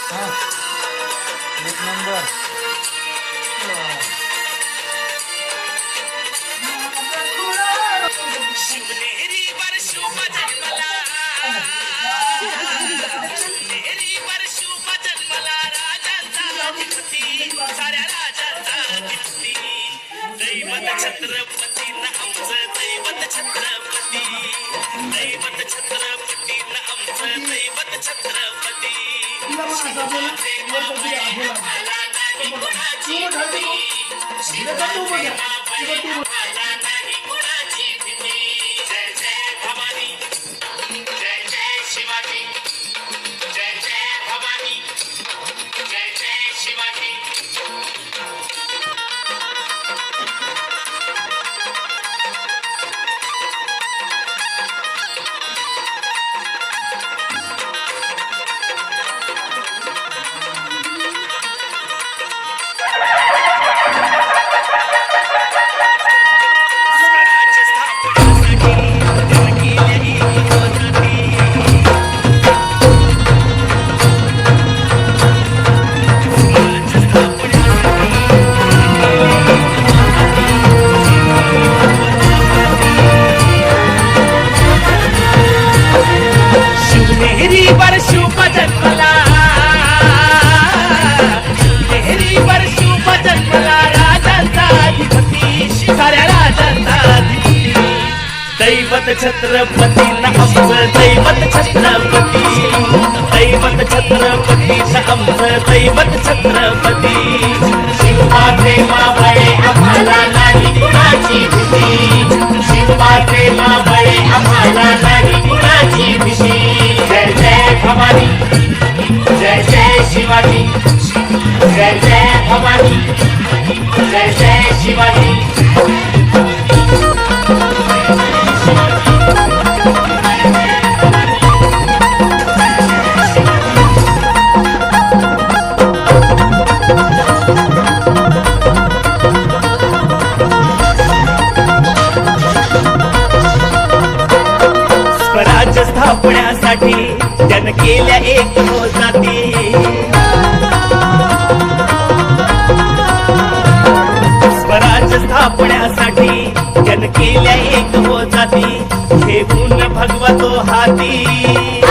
हाँ, एक नंबर। शिवनेरी वर्षोबा जन्मला शिवनेरी वर्षोबा जन्मला राजांचा अधिपती साऱ्या राजांचा अधिपती दैवत छत्रपती न आमचं दैवत छत्रपती दैवत छत्रपती न आमचं दैवत छत्रपती शिवाचे मावळे आम्हाला नाही कुणाची भीती शिवाचे मावळे आम्हाला नाही कुणाची भीती जय जय भवानी जय जय शिवाजी जय जय भवानी जय जय शिवाजी स्वराज्य स्थापनेसाठी त्यानं केल्या युवती स्वराज्य स्थापनेसाठी शिवनेरी वर्षोबा जन्मला शिवनेरी वर्षोबा जन्मला राजांचा अधिपती साऱ्या राजांचा अधिपती दैवत छत्रपती न आमचं दैवत छत्रपती दैवत छत्रपती न आमचं दैवत छत्रपती शिवाचे मावळे आम्हाला नाही कुणाची भीती शिवाचे मावळे आम्हाला नाही कुणाची भीती जय जय भवानी जय जय शिवाजी जय जय भवानी जय जय शिवाजी स्वराज्य स्थापण्यासाठी त्यानं केल्या एक जाती स्वराज्य स्थापण्यासाठी त्यानं केल्या एक जाती घेऊन भगवा तो हाती